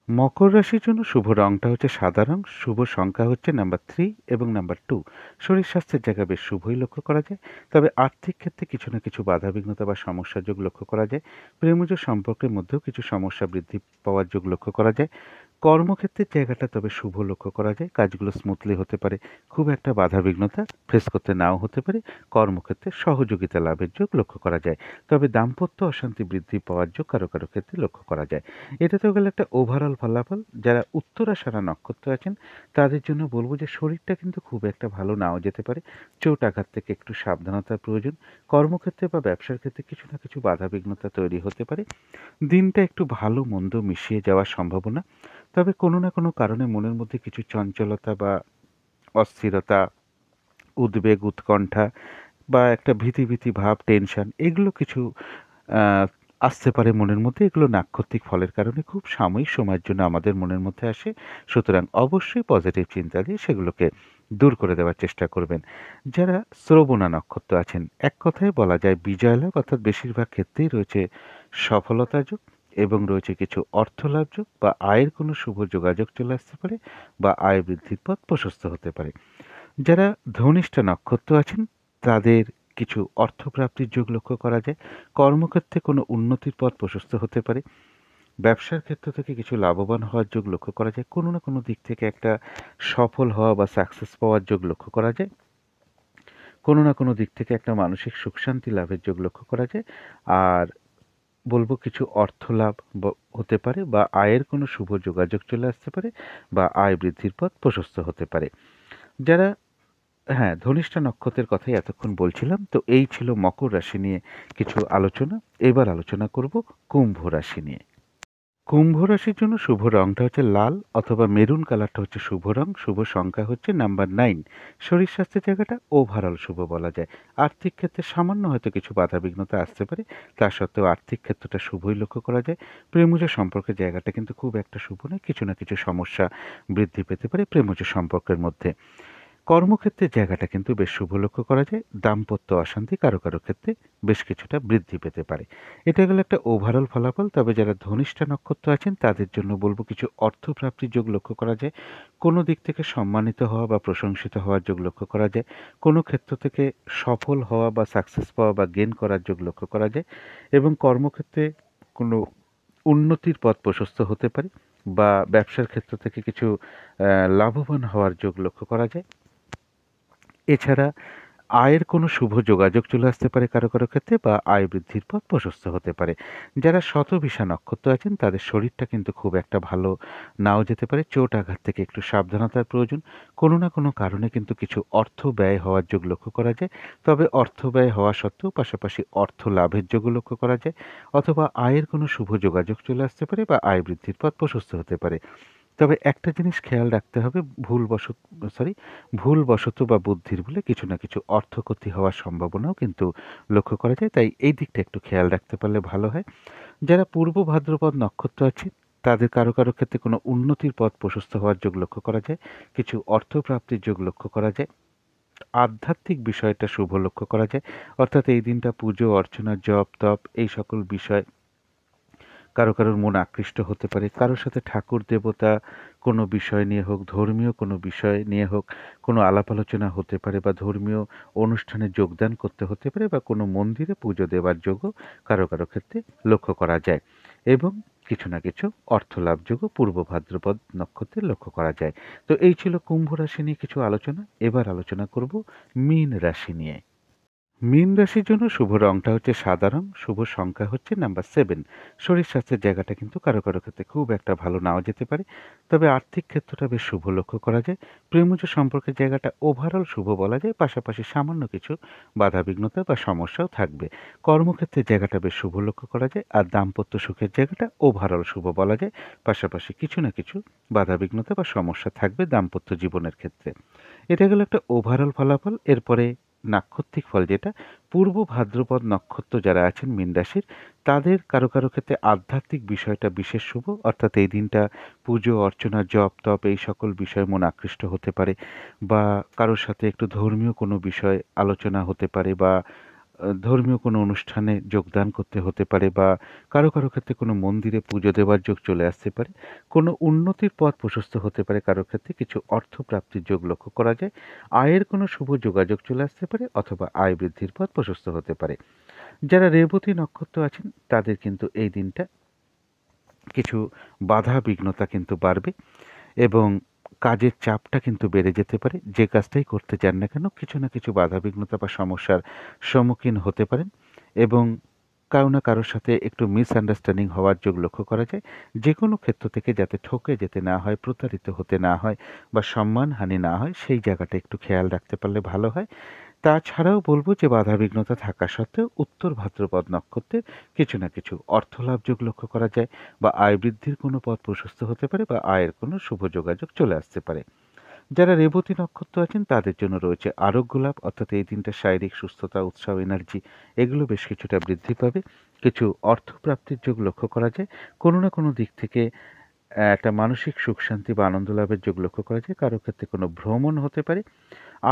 মকর রাশির জন্য শুভ রংটা হচ্ছে সাদা রং, শুভ সংখ্যা হচ্ছে নাম্বার 3 এবং নাম্বার 2। শরীর স্বাস্থ্যের জায়গায় বেশ শুভই লক্ষ্য করা যায়। তবে আর্থিক ক্ষেত্রে কিছু না কিছু বাধাবিঘ্নতা বা সমস্যার যোগ লক্ষ্য করা যায়। প্রেমজ সম্পর্কের মধ্যেও কিছু সমস্যা বৃদ্ধি পাওয়ার যোগ লক্ষ্য করা যায়। কর্মক্ষেত্রের জায়গাটা তবে শুভ লক্ষ্য করা যায়, কাজগুলো স্মুথলি হতে পারে, খুব একটা বাধাবিঘ্নতা ফেস করতে নাও হতে পারে। কর্মক্ষেত্রে সহযোগিতা লাভের যোগ লক্ষ্য করা যায়। তবে দাম্পত্য অশান্তি বৃদ্ধি পাওয়ার যোগ কারো কারো ক্ষেত্রে লক্ষ্য করা যায়। এটা তো গেল একটা ওভারঅল ফলাফল। যারা উত্তরাষাঢ়া নক্ষত্র আছেন তাদের জন্য বলবো যে শরীরটা কিন্তু খুব একটা ভালো নাও যেতে পারে। চোট আঘাত থেকে একটু সাবধানতার প্রয়োজন। কর্মক্ষেত্রে বা ব্যবসার ক্ষেত্রে কিছু না কিছু বাধাবিঘ্নতা তৈরি হতে পারে। দিনটা একটু ভালো মন্দ মিশিয়ে যাওয়ার সম্ভাবনা। তবে কোনো না কোনো কারণে মনের মধ্যে কিছু চঞ্চলতা বা অস্থিরতা, উদ্বেগ, উৎকণ্ঠা বা একটা ভীতি ভীতি ভাব, টেনশন, এগুলো কিছু আহ, আসতে পারে মনের মধ্যে। এগুলো নাক্ষত্রিক ফলের কারণে খুব সাময়িক সময়ের জন্য আমাদের মনের মধ্যে আসে। সুতরাং অবশ্যই পজিটিভ চিন্তা দিয়ে সেগুলোকে দূর করে দেওয়ার চেষ্টা করবেন। যারা শ্রবণা নক্ষত্র আছেন, এক কথায় বলা যায় বিজয় লাভ, অর্থাৎ বেশিরভাগ ক্ষেত্রেই রয়েছে সফলতা যোগ এবং রয়েছে কিছু অর্থলাভ যোগ বা আয়ের কোনো শুভ যোগাযোগ চলে আসতে পারে বা আয় বৃদ্ধির পথ প্রশস্ত হতে পারে। যারা ধনিষ্ঠা নক্ষত্র আছেন তাদের কিছু অর্থপ্রাপ্তির যোগ লক্ষ্য করা যায়। কর্মক্ষেত্রে কোনো উন্নতির পথ প্রশস্ত হতে পারে। ব্যবসার ক্ষেত্র থেকে কিছু লাভবান হওয়ার যোগ লক্ষ্য করা যায়। কোনো না কোনো দিক থেকে একটা সফল হওয়া বা সাকসেস পাওয়ার যোগ লক্ষ্য করা যায়। কোনো না কোনো দিক থেকে একটা মানসিক সুখ শান্তি লাভের যোগ লক্ষ্য করা যায়। আর বলবো কিছু অর্থ লাভ হতে পারে বা আয়ের কোনো শুভ যোগাযোগ চলে আসতে পারে বা আয় বৃদ্ধির পথ প্রশস্ত হতে পারে। যারা হ্যাঁ, ধনিষ্ঠা নক্ষত্রের কথাই এতক্ষণ বলছিলাম। তো এই ছিল মকর রাশি নিয়ে কিছু আলোচনা। এবার আলোচনা করব কুম্ভ রাশি নিয়ে। কুম্ভ রাশির জন্য শুভ রংটা হচ্ছে লাল অথবা মেরুন কালারটা হচ্ছে শুভ রং। শুভ সংখ্যা হচ্ছে নাম্বার 9। শরীর স্বাস্থ্যের জায়গাটা ওভারঅল শুভ বলা যায়। আর্থিক ক্ষেত্রে সামান্য হয়তো কিছু বাধাবিঘ্নতা আসতে পারে। তা সত্ত্বেও আর্থিক ক্ষেত্রটা শুভই লক্ষ্য করা যায়। প্রেমজ সম্পর্কের জায়গাটা কিন্তু খুব একটা শুভ নয়। কিছু না কিছু সমস্যা বৃদ্ধি পেতে পারে প্রেমজ সম্পর্কের মধ্যে। কর্মক্ষেত্রের জায়গাটা কিন্তু বেশ শুভ লক্ষ্য করা যায়। দাম্পত্য অশান্তি কারো কারো ক্ষেত্রে বেশ কিছুটা বৃদ্ধি পেতে পারে। এটা গেল একটা ওভারঅল ফলাফল। তবে যারা ধনিষ্ঠা নক্ষত্র আছেন তাদের জন্য বলবো কিছু অর্থপ্রাপ্তির যোগ লক্ষ্য করা যায়। কোনো দিক থেকে সম্মানিত হওয়া বা প্রশংসিত হওয়ার যোগ লক্ষ্য করা যায়। কোনো ক্ষেত্র থেকে সফল হওয়া বা সাকসেস পাওয়া বা গেন করার যোগ লক্ষ্য করা যায়। এবং কর্মক্ষেত্রে কোনো উন্নতির পথ প্রশস্ত হতে পারে বা ব্যবসার ক্ষেত্র থেকে কিছু লাভবান হওয়ার যোগ লক্ষ্য করা যায়। এছাড়া আয়ের কোনো শুভ যোগাযোগ চলে আসতে পারে কারো কারো ক্ষেত্রে বা আয় বৃদ্ধির পথ প্রশস্ত হতে পারে। যারা শতভিষা নক্ষত্র আছেন তাদের শরীরটা কিন্তু খুব একটা ভালো নাও যেতে পারে। চোট আঘাত থেকে একটু সাবধানতার প্রয়োজন। কোনো না কোনো কারণে কিন্তু কিছু অর্থ ব্যয় হওয়ার যোগ লক্ষ্য করা যায়। তবে অর্থ ব্যয় হওয়া সত্ত্বেও পাশাপাশি অর্থ লাভের যোগও লক্ষ্য করা যায়। অথবা আয়ের কোনো শুভ যোগাযোগ চলে আসতে পারে বা আয় বৃদ্ধির পথ প্রশস্ত হতে পারে। তবে একটা জিনিস খেয়াল রাখতে হবে, ভুলবশত বা বুদ্ধির ভুলে কিছু না কিছু অর্থক্ষতি হওয়ার সম্ভাবনাও কিন্তু লক্ষ্য করা যায়। তাই এই দিকটা একটু খেয়াল রাখতে পারলে ভালো হয়। যারা পূর্ব ভাদ্রপদ নক্ষত্র আছে তাদের কারো কারো ক্ষেত্রে কোনো উন্নতির পথ প্রশস্ত হওয়ার যোগ লক্ষ্য করা যায়। কিছু অর্থপ্রাপ্তির যোগ লক্ষ্য করা যায়। আধ্যাত্মিক বিষয়টা শুভ লক্ষ্য করা যায়। অর্থাৎ এই দিনটা পুজো অর্চনা, জপ তপ এই সকল বিষয় কারো কারোর মন আকৃষ্ট হতে পারে। কারোর সাথে ঠাকুর দেবতা কোনো বিষয় নিয়ে হোক, ধর্মীয় কোনো বিষয় নিয়ে হোক, কোনো আলাপ আলোচনা হতে পারে বা ধর্মীয় অনুষ্ঠানে যোগদান করতে হতে পারে বা কোনো মন্দিরে পুজো দেওয়ার যোগও কারো কারো ক্ষেত্রে লক্ষ্য করা যায়। এবং কিছু না কিছু অর্থলাভ যোগও পূর্ব ভাদ্রপদ নক্ষত্রে লক্ষ্য করা যায়। তো এই ছিল কুম্ভ রাশি নিয়ে কিছু আলোচনা। এবার আলোচনা করব মীন রাশি নিয়ে। মীন রাশির জন্য শুভ রংটা হচ্ছে সাদা রং, শুভ সংখ্যা হচ্ছে নাম্বার 7। শরীর স্বাস্থ্যের জায়গাটা কিন্তু কারো কারো ক্ষেত্রে খুব একটা ভালো নাও যেতে পারে। তবে আর্থিক ক্ষেত্রটা বেশ শুভ লক্ষ্য করা যায়। প্রেমজ সম্পর্কের জায়গাটা ওভারঅল শুভ বলা যায়। পাশাপাশি সামান্য কিছু বাধাবিঘ্নতা বা সমস্যাও থাকবে। কর্মক্ষেত্রের জায়গাটা বেশ শুভ লক্ষ্য করা যায়। আর দাম্পত্য সুখের জায়গাটা ওভারঅল শুভ বলা যায়। পাশাপাশি কিছু না কিছু বাধাবিঘ্নতা বা সমস্যা থাকবে দাম্পত্য জীবনের ক্ষেত্রে। এটা গেল একটা ওভারঅল ফলাফল। এরপরে নাক্ষত্রিক ফল যেটা, পূর্ব ভাদ্রপদ নক্ষত্র যারা আছেন মীন রাশির তাদের কারো কারো ক্ষেত্রে আধ্যাত্মিক বিষয়টা বিশেষ শুভ। অর্থাৎ এই দিনটা পুজো অর্চনা, জপ তপ এই সকল বিষয়ে মন আকৃষ্ট হতে পারে বা কারোর সাথে একটু ধর্মীয় কোনো বিষয় আলোচনা হতে পারে বা ধর্মীয় কোনো অনুষ্ঠানে যোগদান করতে হতে পারে, বা কারো কারো ক্ষেত্রে কোনো মন্দিরে পুজো দেওয়ার যোগ চলে আসতে পারে। কোনো উন্নতির পথ প্রশস্ত হতে পারে কারো ক্ষেত্রে, কিছু অর্থ প্রাপ্তির যোগ লক্ষ্য করা যায়। আয়ের কোনো শুভ যোগাযোগ চলে আসতে পারে, অথবা আয় বৃদ্ধির পথ প্রশস্ত হতে পারে। যারা রেবতী নক্ষত্র আছেন তাদের কিন্তু এই দিনটা কিছু বাধা বিঘ্নতা কিন্তু বাড়বে, এবং কাজের চাপটা কিন্তু বেড়ে যেতে পারে। যে কাজটাই করতে চান না কেন, কিছু না কিছু বাধা বিঘ্নতা বা সমস্যার সম্মুখীন হতে পারেন, এবং কারো না কারোর সাথে একটু মিসআন্ডারস্ট্যান্ডিং হওয়ার যোগ লক্ষ্য করা যায়। যে কোনো ক্ষেত্র থেকে যাতে ঠকে যেতে না হয়, প্রতারিত হতে না হয়, বা সম্মানহানি না হয়, সেই জায়গাটা একটু খেয়াল রাখতে পারলে ভালো হয়। তাছাড়াও বলব যে বাধাবিঘ্নতা থাকা সত্ত্বেও উত্তর ভাদ্রপদ নক্ষত্রের কিছু না কিছু অর্থলাভ যোগ লক্ষ্য করা যায়, বা আয় বৃদ্ধির কোনো পথ প্রশস্ত হতে পারে, বা আয়ের কোনো শুভ যোগাযোগ চলে আসতে পারে। যারা রেবতী নক্ষত্র আছেন তাদের জন্য রয়েছে আরোগ্য লাভ, অর্থাৎ এই দিনটা শারীরিক সুস্থতা, উৎসাহ, এনার্জি এগুলো বেশ কিছুটা বৃদ্ধি পাবে। কিছু অর্থপ্রাপ্তির যোগ লক্ষ্য করা যায়। কোনো না কোনো দিক থেকে একটা মানসিক সুখ শান্তি বা আনন্দ লাভের যোগ লক্ষ্য করা যায়। কারো ক্ষেত্রে কোনো ভ্রমণ হতে পারে,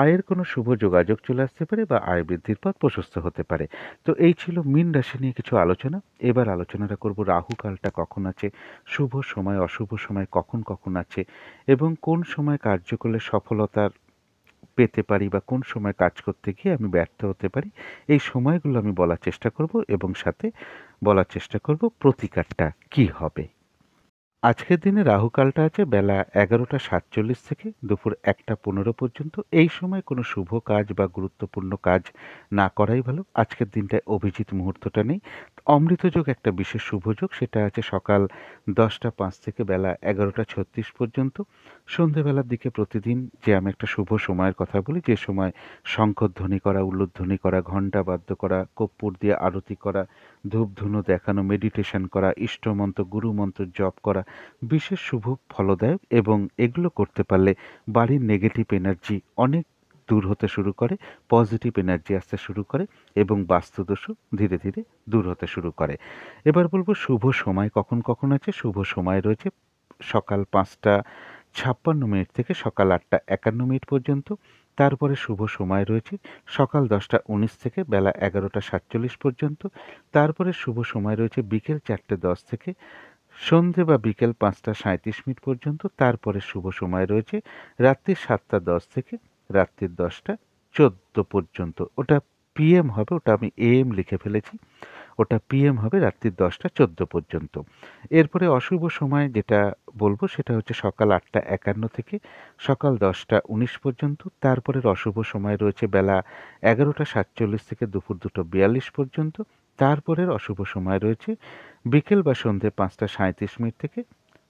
আয়ের কোনো শুভ যোগাযোগ চলে আসতে পারে, বা আয় বৃদ্ধির পথ প্রশস্ত হতে পারে। তো এই ছিল মীন রাশি নিয়ে কিছু আলোচনা। এবার আলোচনাটা করব রাহু কালটা কখন আছে, শুভ সময় অশুভ সময় কখন কখন আছে, এবং কোন সময় কার্য করলে সফলতার পেতে পারি, বা কোন সময় কাজ করতে গিয়ে আমি ব্যর্থ হতে পারি। এই সময়গুলো আমি বলার চেষ্টা করব, এবং সাথে বলার চেষ্টা করব প্রতিকারটা কি হবে। আজকের দিনে রাহুকালটা আছে বেলা 11:47 থেকে দুপুর 1:15 পর্যন্ত। এই সময় কোনো শুভ কাজ বা গুরুত্বপূর্ণ কাজ না করাই ভালো। আজকের দিনটায় অভিজিৎ মুহূর্তটা নেই। অমৃতযোগ একটা বিশেষ শুভযোগ, সেটা আছে সকাল 10:05 থেকে বেলা 11:36 পর্যন্ত। সন্ধেবেলার দিকে প্রতিদিন যে আমি একটা শুভ সময়ের কথা বলি, যে সময় শঙ্খধ্বনি করা, উলুধ্বনি করা, ঘণ্টা বাদ্য করা, কর্পূর দিয়ে আরতি করা, ধূপধুনো দেখানো, মেডিটেশন করা, ইষ্টমন্ত্র, গুরুমন্ত্র জপ করা বিশেষ শুভ ফলদায়ক, এবং এগুলো করতে পারলে বাড়ির নেগেটিভ এনার্জি অনেক দূর হতে শুরু করে, পজিটিভ এনার্জি আসতে শুরু করে, এবং বাস্তুদোষও ধীরে ধীরে দূর হতে শুরু করে। এবার বলবো শুভ সময় কখন কখন আছে। শুভ সময় রয়েছে সকাল 5:56 থেকে সকাল 8:51 পর্যন্ত। তারপরে শুভ সময় রয়েছে সকাল 10:19 থেকে বেলা 11:47 পর্যন্ত। তারপরে শুভ সময় রয়েছে বিকেল 4:10 থেকে সন্ধে বা বিকেল 5:37 পর্যন্ত। তারপরে শুভ সময় রয়েছে রাত্রি 7:10 থেকে রাত্রি 10:14 পর্যন্ত। ওটা পিএম হবে, ওটা আমি এএম লিখে ফেলেছি। ওটা পিএম হবে রাত্রি 10:14 পর্যন্ত। এরপরে অশুভ সময় যেটা বলবো সেটা হচ্ছে সকাল 8:51 থেকে সকাল 10:19 পর্যন্ত। তারপরের অশুভ সময় রয়েছে বেলা 11:47 থেকে দুপুর 2:42 পর্যন্ত। তারপরের অশুভ সময় রয়েছে বিকেল বা সন্ধে 5:37 থেকে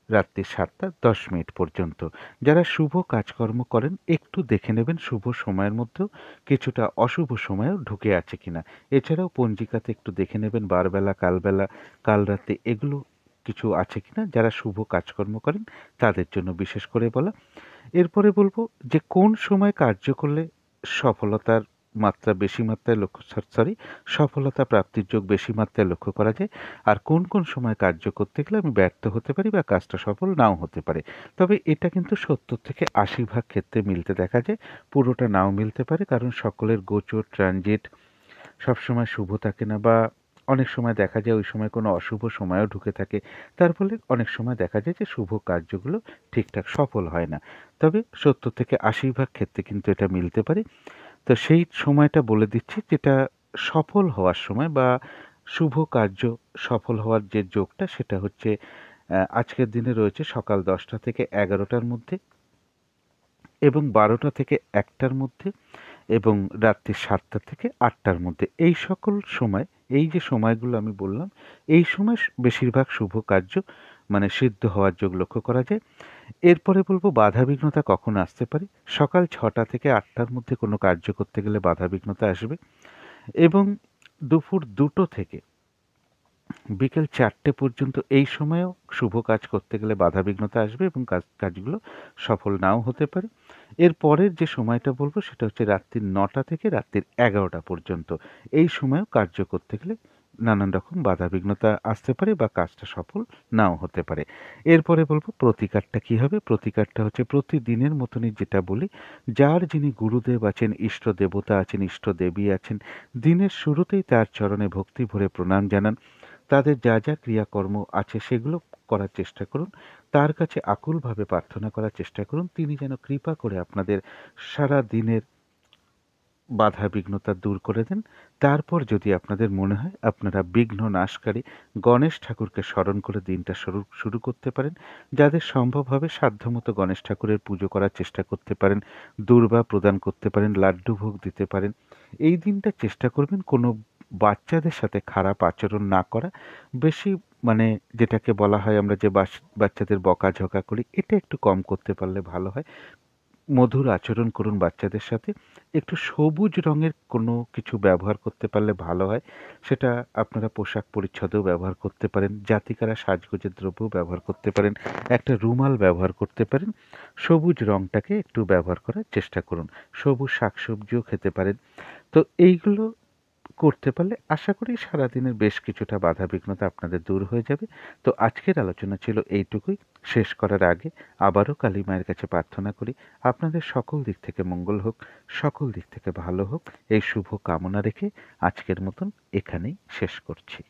রাত্রি 7:10 পর্যন্ত। যারা শুভ কাজকর্ম করেন একটু দেখে নেবেন শুভ সময়ের মধ্যেও কিছুটা অশুভ সময়ও ঢুকে আছে কিনা। এছাড়াও পঞ্জিকাতে একটু দেখে নেবেন বারবেলা, কালবেলা, কাল রাতে এগুলো কিছু আছে কিনা। যারা শুভ কাজকর্ম করেন তাদের জন্য বিশেষ করে বলা। এরপরে বলবো যে কোন সময় কার্য করলে সফলতার মাত্রা বেশি মাত্রায় সফলতা প্রাপ্তির যোগ বেশি মাত্রায় লক্ষ্য করা যায়, আর কোন কোন সময় কার্য করতে গেলে আমি ব্যর্থ হতে পারি বা কাজটা সফল নাও হতে পারে। তবে এটা কিন্তু 70 থেকে 80 ভাগ ক্ষেত্রে মিলতে দেখা যায়, পুরোটা নাও মিলতে পারে, কারণ সকলের গোচর ট্রানজিট সবসময় শুভ থাকে না, বা অনেক সময় দেখা যায় ওই সময় কোনো অশুভ সময়ও ঢুকে থাকে। তার ফলে অনেক সময় দেখা যায় যে শুভ কার্যগুলো ঠিকঠাক সফল হয় না। তবে 70 থেকে 80 ভাগ ক্ষেত্রে কিন্তু এটা মিলতে পারে। তো সেই সময়টা বলে দিচ্ছি যেটা সফল হওয়ার সময়, বা শুভ কার্য সফল হওয়ার যে যোগটা সেটা হচ্ছে আজকের দিনে রয়েছে সকাল 10টা থেকে 11টার মধ্যে, এবং 12টা থেকে 1টার মধ্যে, এবং রাত্রি 7টা থেকে 8টার মধ্যে। এই সকল সময়, এই যে সময়গুলো আমি বললাম, এই সময় বেশিরভাগ শুভ কার্য মানে সিদ্ধ হওয়ার যোগ লক্ষ্য করা যায়। এরপরে বলবো বাধাবিঘ্নতা কখন আসতে পারে। সকাল 6টা থেকে 8টার মধ্যে কোনো কার্য করতে গেলে বাধাবিঘ্নতা আসবে, এবং দুপুর 2টো থেকে বিকেল 4টে পর্যন্ত এই সময়েও শুভ কাজ করতে গেলে বাধাবিঘ্নতা আসবে, এবং কাজগুলো সফল নাও হতে পারে। এর পরের যে সময়টা বলবো সেটা হচ্ছে রাত্রি 9টা থেকে রাত্রির 11টা পর্যন্ত। এই সময়েও কার্য করতে গেলে নানান রকম বাধাবিঘ্নতা আসতে পারে বা কাজটা সফল নাও হতে পারে। এরপরে বলব প্রতিকারটা কী হবে? প্রতিকারটা হচ্ছে প্রতিদিনের মতনই যেটা বলি, যার যিনি গুরুদেব আছেন, ইষ্ট দেবতা আছেন, ইষ্ট দেবী আছেন, দিনের শুরুতেই তার চরণে ভক্তি ভরে প্রণাম জানান। তাদের যা, যা ক্রিয়াকর্ম আছে সেগুলো করার চেষ্টা করুন। তার কাছে আকুলভাবে প্রার্থনা করার চেষ্টা করুন। তিনি যেন কৃপা করে আপনাদের সারাদিনের বাধা-বিঘ্নতা দূর করে দেন। তারপর যদি আপনাদের মনে হয় আপনারা বিঘ্ন নাশকারী গণেশ ঠাকুরকে স্মরণ করে দিনটা শুরু করতে পারেন। যাদের সম্ভব হবে সাধ্যমতো গণেশ ঠাকুরের পুজো করার চেষ্টা করতে পারেন, দূর্বা প্রদান করতে পারেন, লাড্ডু ভোগ দিতে পারেন। এই দিনটা চেষ্টা করবেন কোনো বাচ্চাদের সাথে খারাপ আচরণ না করা। বেশি মানে যেটাকে বলা হয় আমরা যে বাচ্চাদের বকাঝকা করি, এটা একটু কম করতে পারলে ভালো হয়। মধুর আচরণ করুন বাচ্চাদের সাথে। একটু সবুজ রঙের কোনো কিছু ব্যবহার করতে পারলে ভালো হয়। সেটা আপনারা পোশাক পরিচ্ছদেও ব্যবহার করতে পারেন। জাতিকারা সাজগোজের দ্রব্যও ব্যবহার করতে পারেন। একটা রুমাল ব্যবহার করতে পারেন। সবুজ রংটাকে একটু ব্যবহার করার চেষ্টা করুন। সবুজ শাকসবজিও খেতে পারেন। তো এইগুলো করতে পারলে আশা করি সারাদিনের বেশ কিছুটা বাধাবিঘ্নতা আপনাদের দূর হয়ে যাবে। তো আজকের আলোচনা ছিল এইটুকুই। শেষ করার আগে আবারও কালী মায়ের কাছে প্রার্থনা করি আপনাদের সকল দিক থেকে মঙ্গল হোক, সকল দিক থেকে ভালো হোক, এই শুভ কামনা রেখে আজকের মতন এখানেই শেষ করছি।